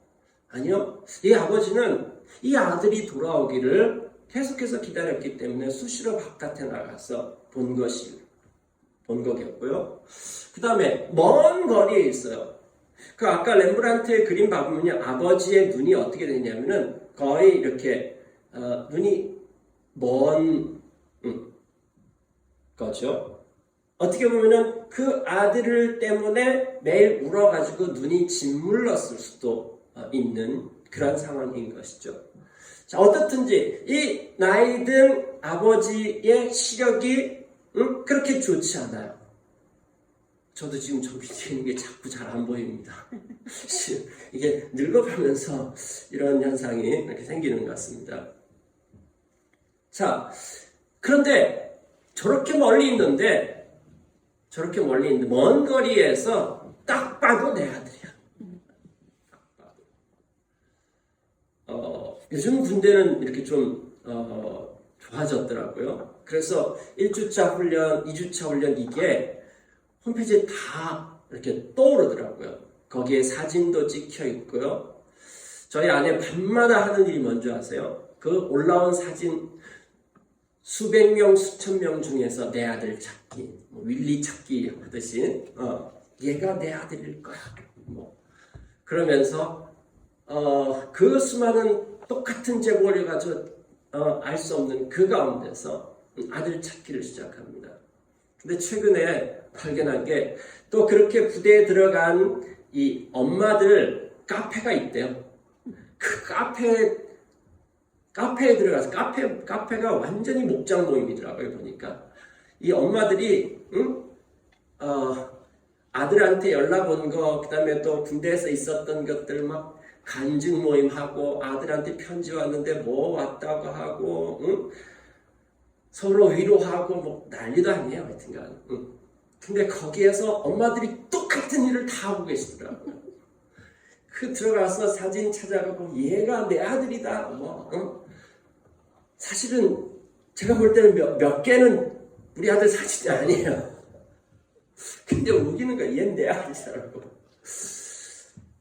아니요. 이 아버지는 이 아들이 돌아오기를 계속해서 기다렸기 때문에 수시로 바깥에 나가서 본 거겠고요. 그 다음에 먼 거리에 있어요. 그 아까 렘브란트의 그림 봐보면요, 아버지의 눈이 어떻게 되냐면은 거의 이렇게 눈이 먼 거죠. 어떻게 보면은 그 아들을 때문에 매일 울어가지고 눈이 짓물렀을 수도 있는 그런 상황인 것이죠. 자, 어떻든지 이 나이 든 아버지의 시력이 그렇게 좋지 않아요. 저도 지금 저 밑에 있는 게 자꾸 잘 안 보입니다. 이게 늙어가면서 이런 현상이 이렇게 생기는 것 같습니다. 자, 그런데 저렇게 멀리 있는데 먼 거리에서 딱 봐도 내 아들이야. 요즘 군대는 이렇게 좀 좋아졌더라고요. 그래서 1주차 훈련, 2주차 훈련 이게 홈페이지에 다 이렇게 떠오르더라고요. 거기에 사진도 찍혀 있고요. 저희 아내 밤마다 하는 일이 뭔지 아세요? 그 올라온 사진 수백 명, 수천 명 중에서 내 아들 찾기, 윌리 찾기 하듯이 얘가 내 아들일 거야. 그러면서 그 수많은 똑같은 제목을 가지고 알 수 없는 그 가운데서 아들 찾기를 시작합니다. 근데 최근에 발견한 게 또 그렇게 부대에 들어간 이 엄마들 카페가 있대요. 그 카페에 들어가서 카페가 완전히 목장 모임이더라고요. 보니까 이 엄마들이 아들한테 연락 온 거, 그다음에 또 군대에서 있었던 것들 막 간증 모임하고 아들한테 편지 왔는데 뭐 왔다고 하고 서로 위로하고 뭐 난리도 아니에요. 하여튼간. 근데 거기에서 엄마들이 똑같은 일을 다 하고 계시더라고요. 들어가서 사진 찾아가고 얘가 내 아들이다. 사실은 제가 볼 때는 몇 개는 우리 아들 사진이 아니에요. 근데 웃기는 거야. 얘는 내 아들이라고.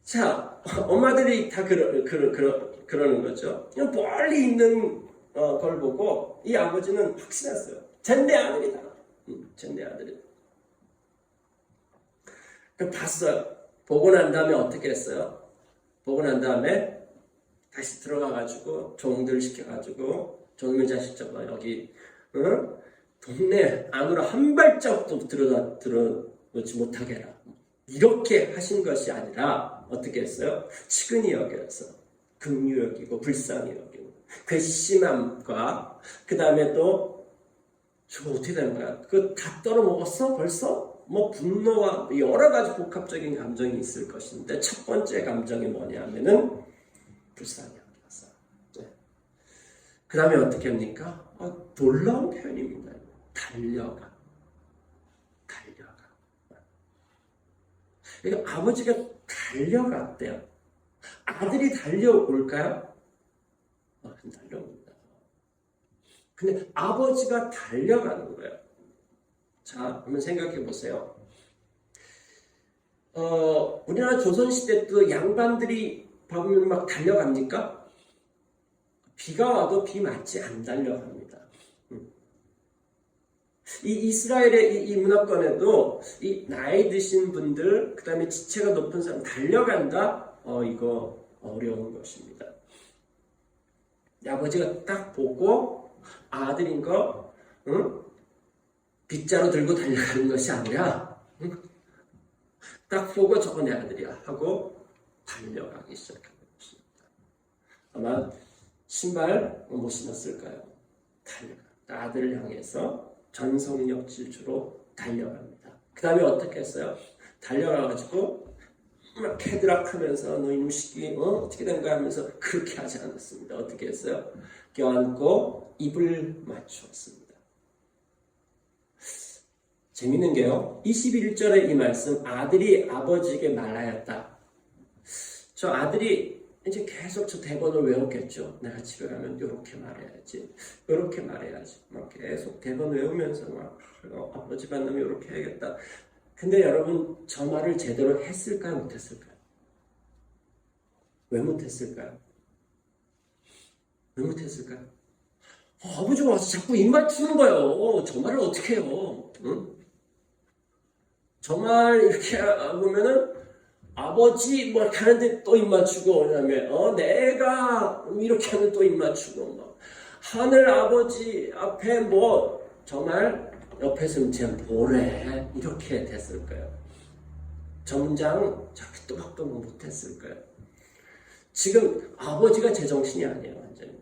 자, 엄마들이 다 그러는 거죠. 그냥 멀리 있는 걸 보고 이 아버지는 확신했어요. 쟨 내 아들이다. 쟨 내 아들이다. 봤어요. 보고 난 다음에 어떻게 했어요? 보고 난 다음에 다시 들어가가지고 종들 시켜가지고 종들 자식 저거 여기 동네 안으로 한 발자국도 들어놓지 못하게 해라. 이렇게 하신 것이 아니라 어떻게 했어요? 측은히 여겨서 긍휼히 여기고 불쌍히 여기고 괘씸함과 그 다음에 또 저거 어떻게 되는 거야? 그거 다 떨어먹었어? 벌써? 뭐 분노와 여러 가지 복합적인 감정이 있을 것인데 첫 번째 감정이 뭐냐면은 불쌍히 여겼어. 네. 그 다음에 어떻게 합니까? 놀라운 표현입니다. 달려가. 그러니까 아버지가 달려갔대요. 아들이 달려올까요? 달려옵니다. 근데 아버지가 달려가는 거예요. 자, 한번 생각해 보세요. 우리나라 조선시대 때 양반들이 보면 막 달려갑니까? 비가 와도 비 맞지 안 달려갑니다. 이 이스라엘의 이 문화권에도 이 나이 드신 분들, 그 다음에 지체가 높은 사람 달려간다? 이거 어려운 것입니다. 아버지가 딱 보고 아들인 거, 빗자루 들고 달려가는 것이 아니라 딱 보고 저거 내 아들이야 하고 달려가기 시작하는 것입니다. 아마 신발 못 신었을까요? 달려가. 아들을 향해서 전속력 질주로 달려갑니다. 그 다음에 어떻게 했어요? 달려가가지고 막 캐드락하면서 너 이놈 시끼 어떻게 된 거야 하면서 그렇게 하지 않았습니다. 어떻게 했어요? 껴안고 입을 맞추었습니다. 재밌는 게요. 21절의 이 말씀 아들이 아버지에게 말하였다. 저 아들이 이제 계속 저 대본을 외웠겠죠. 내가 집에 가면 이렇게 말해야지. 이렇게 말해야지. 막 계속 대본 외우면서 막 아버지 만나면 이렇게 해야겠다. 근데 여러분 저 말을 제대로 했을까요? 못했을까요? 왜 못했을까요? 왜 못했을까요? 아버지가 와서 자꾸 입 맞추는 거예요. 저 말을 어떻게 해요? 응? 저 말 이렇게 보면은 아버지 뭐 이렇게 하는데 또 입 맞추고 그다음에 내가 이렇게 하는데 또 입 맞추고 뭐 하늘 아버지 앞에 뭐 저 말 옆에 있으면 쟤 뭐래 이렇게 됐을 거예요. 정장 저렇게 또박또박 못했을 거예요. 지금 아버지가 제정신이 아니에요. 완전히.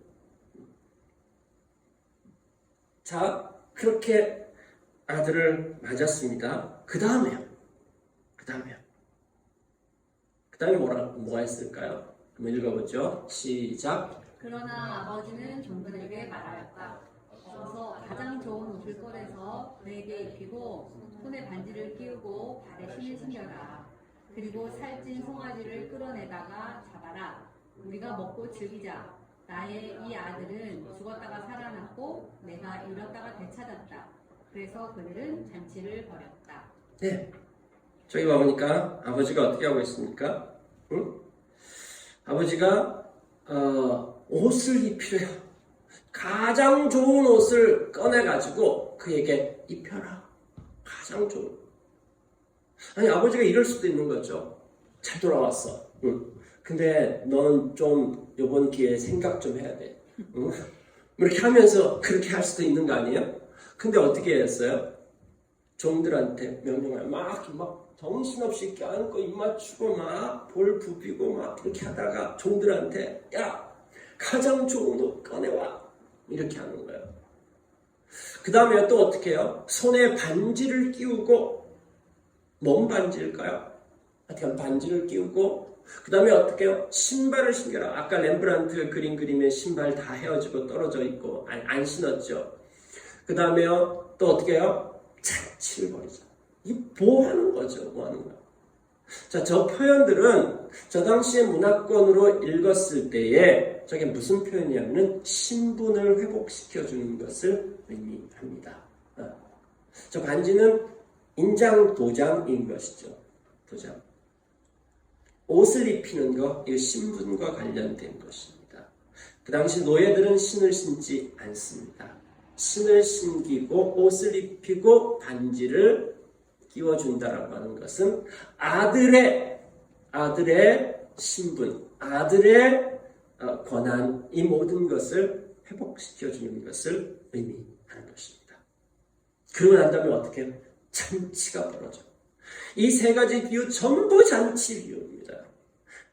자 그렇게 아들을 맞았습니다. 그 다음에 뭐가 했을까요? 한번 읽어보죠. 시작. 그러나 아버지는 종들에게 말하였다. 어서 가장 좋은 옷을 꺼내서 그에게 입히고 손에 반지를 끼우고 발에 신을 신겨라. 그리고 살찐 송아지를 끌어내다가 잡아라. 우리가 먹고 즐기자. 나의 이 아들은 죽었다가 살아났고 내가 잃었다가 되찾았다. 그래서 그들은 잔치를 벌였다. 네. 저기 와보니까 아버지가 어떻게 하고 있습니까? 응? 아버지가 옷을 입히래요. 가장 좋은 옷을 꺼내가지고 그에게 입혀라. 가장 좋은. 아니 아버지가 이럴 수도 있는 거죠. 잘 돌아왔어. 응. 근데 넌 좀 이번 기회에 생각 좀 해야 돼. 응? 이렇게 하면서 그렇게 할 수도 있는 거 아니에요? 근데 어떻게 했어요? 종들한테 명령을 막 정신없이 껴안고 입 맞추고 막 볼 부비고 막 그렇게 하다가 종들한테 야 가장 좋은 옷 꺼내와 이렇게 하는 거예요. 그 다음에 또 어떻게 해요? 손에 반지를 끼우고 뭔 반지일까요? 하여튼 반지를 끼우고 그 다음에 어떻게 해요? 신발을 신겨라. 아까 렘브란트 그린 그림에 신발 다 헤어지고 떨어져 있고 안 신었죠. 그 다음에 또 어떻게 해요? 잔치를 벌이자. 이 뭐 하는 거죠? 뭐 하는 거야? 자, 저 표현들은 저 당시에 문화권으로 읽었을 때에 저게 무슨 표현이냐면 신분을 회복시켜주는 것을 의미합니다. 저 반지는 인장 도장인 것이죠. 도장. 옷을 입히는 거, 이거 신분과 관련된 것입니다. 그 당시 노예들은 신을 신지 않습니다. 신을 신기고 옷을 입히고 반지를 끼워준다라고 하는 것은 아들의 신분, 아들의 권한, 이 모든 것을 회복시켜주는 것을 의미하는 것입니다. 그러고 난 다음에 어떻게 해요? 잔치가 벌어져. 이 세 가지 비유 전부 잔치 비유입니다.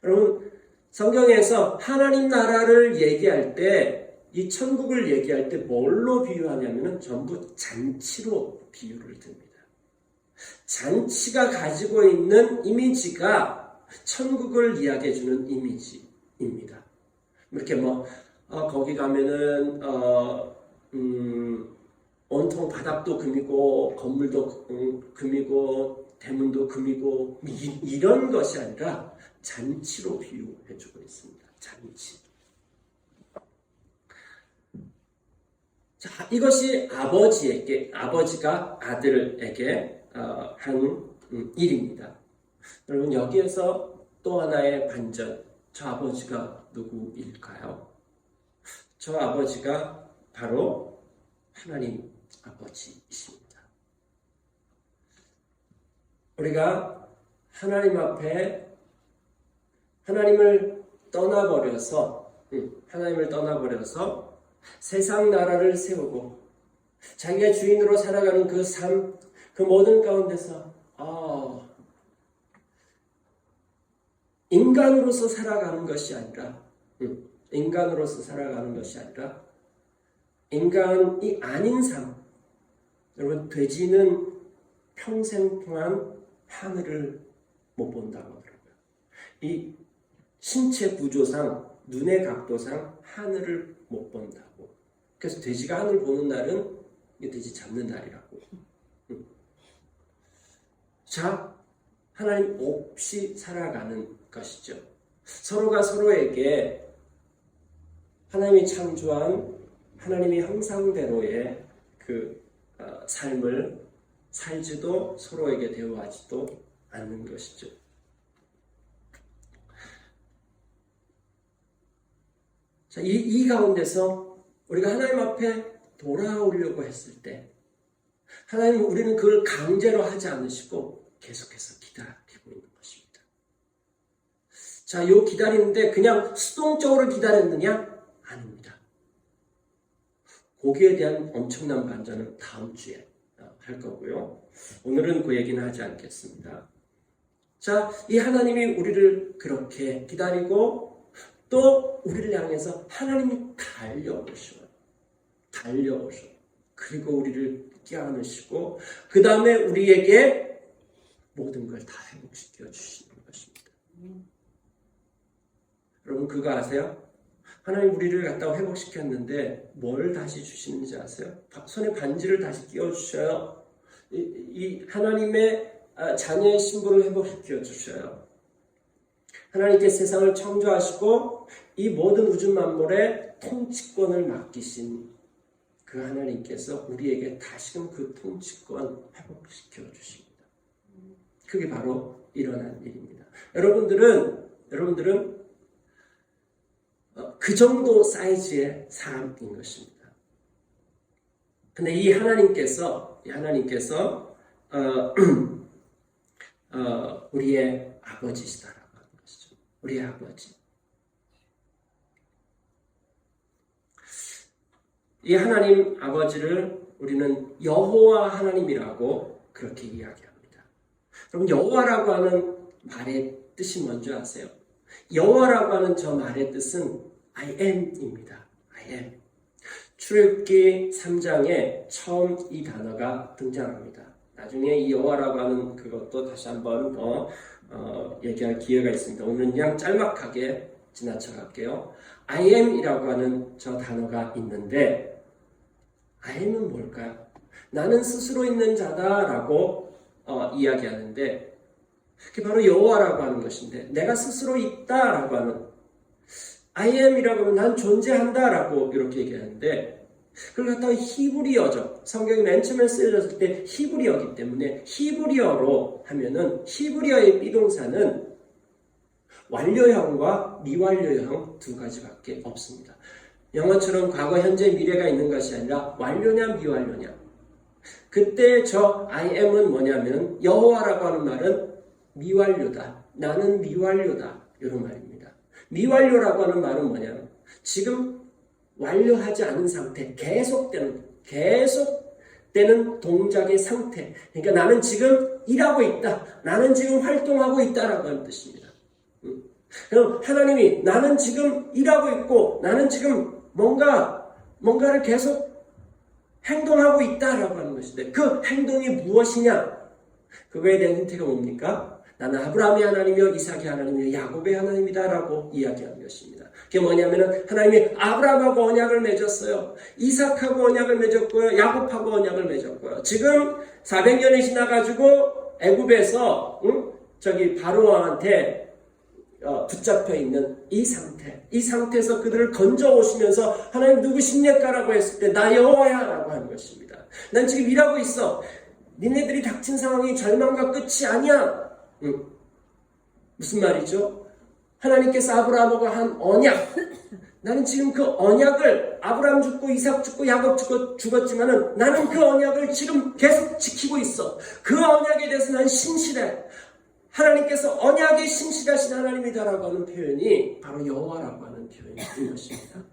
여러분, 성경에서 하나님 나라를 얘기할 때, 이 천국을 얘기할 때 뭘로 비유하냐면 전부 잔치로 비유를 듭니다. 잔치가 가지고 있는 이미지가 천국을 이야기해주는 이미지입니다. 이렇게 거기 가면은, 온통 바닥도 금이고, 건물도 금이고, 대문도 금이고, 이런 것이 아니라 잔치로 비유해주고 있습니다. 잔치. 자, 이것이 아버지가 아들에게 한 일입니다. 여러분, 여기에서 또 하나의 반전. 저 아버지가 누구일까요? 저 아버지가 바로 하나님 아버지이십니다. 우리가 하나님 앞에 하나님을 떠나버려서 세상 나라를 세우고 자기가 주인으로 살아가는 그 삶, 그 모든 가운데서 인간으로서 살아가는 것이 아니라 인간이 아닌 삶. 여러분, 돼지는 평생 동안 하늘을 못 본다고 하더라고요. 이 신체 구조상, 눈의 각도상 하늘을 못 본다고. 그래서 돼지가 하늘 보는 날은 돼지 잡는 날이라고. 자, 하나님 없이 살아가는 것이죠. 서로가 서로에게 하나님이 창조한 하나님이 형상대로의 그 삶을 살지도 서로에게 대우하지도 않는 것이죠. 자, 이 가운데서 우리가 하나님 앞에 돌아오려고 했을 때 하나님은 우리는 그걸 강제로 하지 않으시고 계속해서 기다리고 있는 것입니다. 자, 이 기다리는데 그냥 수동적으로 기다렸느냐? 아닙니다. 거기에 대한 엄청난 반전은 다음 주에 할 거고요. 오늘은 그 얘기는 하지 않겠습니다. 자, 이 하나님이 우리를 그렇게 기다리고 또 우리를 향해서 하나님이 달려오셔. 그리고 우리를 껴안으시고 그 다음에 우리에게 모든 걸 다 회복시켜 주시는 것입니다. 여러분, 그거 아세요? 하나님 우리를 갖다가 회복시켰는데 뭘 다시 주시는지 아세요? 손에 반지를 다시 끼워주셔요. 이 하나님의 자녀의 신분을 회복시켜 주셔요. 하나님께 세상을 창조하시고 이 모든 우주 만물의 통치권을 맡기신 그 하나님께서 우리에게 다시금 그 통치권 회복시켜 주십니다. 그게 바로 일어난 일입니다. 여러분들은 그 정도 사이즈의 사람인 것입니다. 근데 이 하나님께서 우리의 아버지시다라고 하는 것이죠. 우리의 아버지. 이 하나님 아버지를 우리는 여호와 하나님이라고 그렇게 이야기합니다. 여러분, 여호와라고 하는 말의 뜻이 뭔지 아세요? 여호와라고 하는 저 말의 뜻은 I am입니다. I am. 출애굽기 3장에 처음 이 단어가 등장합니다. 나중에 이 여호와라고 하는 그것도 다시 한번 얘기할 기회가 있습니다. 오늘은 그냥 짤막하게 지나쳐 갈게요. I am이라고 하는 저 단어가 있는데 I am은 뭘까요? 나는 스스로 있는 자다라고 이야기하는데 그게 바로 여호와라고 하는 것인데 내가 스스로 있다라고 하는 I am이라고 하면 난 존재한다라고 이렇게 얘기하는데 그걸 갖다가 히브리어죠. 성경이 맨 처음에 쓰여졌을 때 히브리어이기 때문에 히브리어로 하면은 히브리어의 비동사는 완료형과 미완료형 두 가지밖에 없습니다. 영어처럼 과거, 현재, 미래가 있는 것이 아니라 완료냐 미완료냐. 그때 저 I am은 뭐냐면 여호와라고 하는 말은 미완료다. 나는 미완료다. 이런 말입니다. 미완료라고 하는 말은 뭐냐면 지금 완료하지 않은 상태, 계속되는 동작의 상태. 그러니까 나는 지금 일하고 있다. 나는 지금 활동하고 있다라고 하는 뜻입니다. 그럼 하나님이 나는 지금 일하고 있고 나는 지금 뭔가를 계속 행동하고 있다라고 하는 것인데 그 행동이 무엇이냐? 그거에 대한 힌트가 뭡니까? 나는 아브라함의 하나님이요 이삭의 하나님이요 야곱의 하나님이다라고 이야기하는 것입니다. 그게 뭐냐면은 하나님이 아브라함하고 언약을 맺었어요. 이삭하고 언약을 맺었고요. 야곱하고 언약을 맺었고요. 지금 400년이 지나가지고 애굽에서 바로왕한테 붙잡혀 있는 이 상태에서 그들을 건져 오시면서 하나님 누구십니까라고 했을 때 나 여호와야라고 하는 것입니다. 난 지금 일하고 있어. 니네들이 닥친 상황이 절망과 끝이 아니야. 무슨 말이죠? 하나님께서 아브라함하고 한 언약. 나는 지금 그 언약을 아브라함 죽고 이삭 죽고 야곱 죽었지만은 나는 그 언약을 지금 계속 지키고 있어. 그 언약에 대해서 난 신실해. 하나님께서 언약에 신실하신 하나님이다라고 하는 표현이 바로 여호와라고 하는 표현인 것입니다.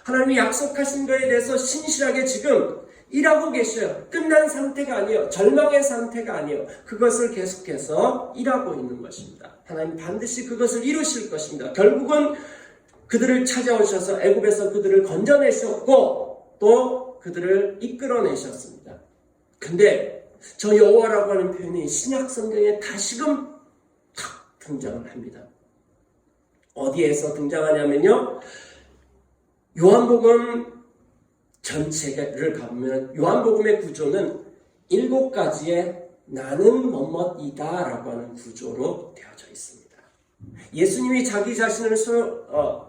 하나님이 약속하신 것에 대해서 신실하게 지금 일하고 계셔요. 끝난 상태가 아니에요. 절망의 상태가 아니에요. 그것을 계속해서 일하고 있는 것입니다. 하나님 반드시 그것을 이루실 것입니다. 결국은 그들을 찾아오셔서 애굽에서 그들을 건져내셨고 또 그들을 이끌어내셨습니다. 근데 저 여호와라고 하는 표현이 신약 성경에 다시금 탁 등장을 합니다. 어디에서 등장하냐면요. 요한복음 전체를 가보면 요한복음의 구조는 7가지의 나는 뭐뭐이다 라고 하는 구조로 되어져 있습니다. 예수님이 자기 자신을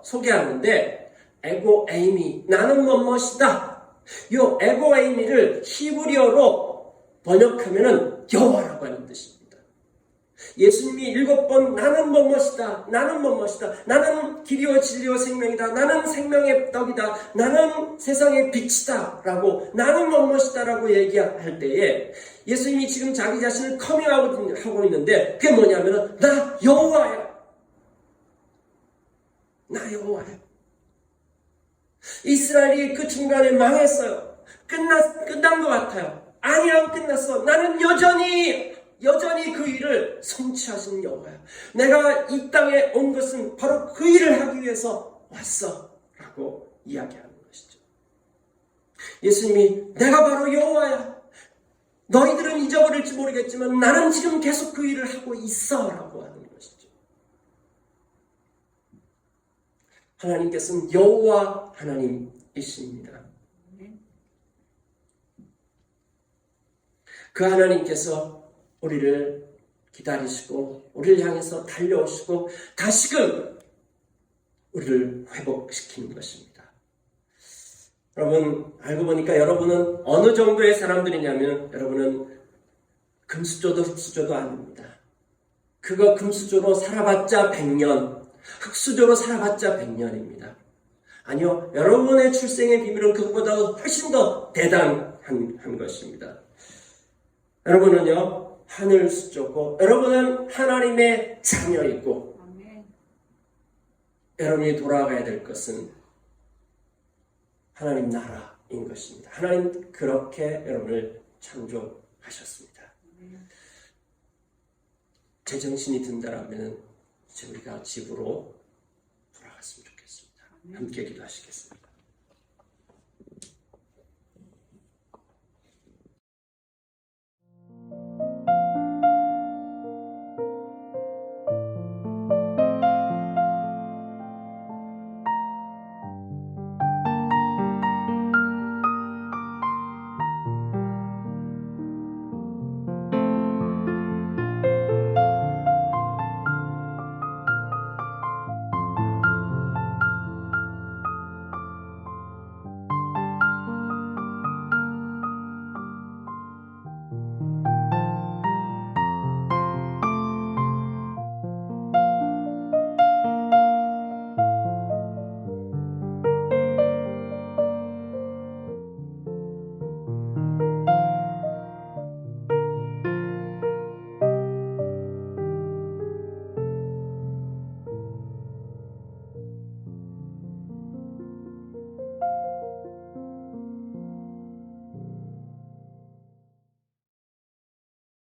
소개하는데 에고 에이미 나는 뭐뭐이다. 요 에고 에이미를 히브리어로 번역하면 여호와라고 하는 뜻입니다. 예수님이 7번 나는 뭐뭐이다. 나는 뭐뭐이다. 나는 길이요 진리요 생명이다. 나는 생명의 떡이다. 나는 세상의 빛이다. 라고 나는 뭐뭐이다 라고 얘기할 때에 예수님이 지금 자기 자신을 커밍하고 있는데 그게 뭐냐면 나 여호와야. 나 여호와야. 이스라엘이 그 중간에 망했어요. 끝난 것 같아요. 아니야 끝났어. 나는 여전히 그 일을 성취하시는 여호와야. 내가 이 땅에 온 것은 바로 그 일을 하기 위해서 왔어 라고 이야기하는 것이죠. 예수님이 내가 바로 여호와야. 너희들은 잊어버릴지 모르겠지만 나는 지금 계속 그 일을 하고 있어 라고 하는 것이죠. 하나님께서는 여호와 하나님이십니다. 그 하나님께서 우리를 기다리시고 우리를 향해서 달려오시고 다시금 우리를 회복시키는 것입니다. 여러분 알고 보니까 여러분은 어느 정도의 사람들이냐면 여러분은 금수저도 흙수저도 아닙니다. 그거 금수저로 살아봤자 100년, 흙수저로 살아봤자 100년입니다. 아니요, 여러분의 출생의 비밀은 그것보다 훨씬 더 대단한 것입니다. 여러분은요 하늘 수저고 여러분은 하나님의 자녀이고 여러분이 돌아가야 될 것은 하나님 나라인 것입니다. 하나님 그렇게 여러분을 창조하셨습니다. 제정신이 든다라면 이제 우리가 집으로 돌아갔으면 좋겠습니다. 함께 기도하시겠습니다.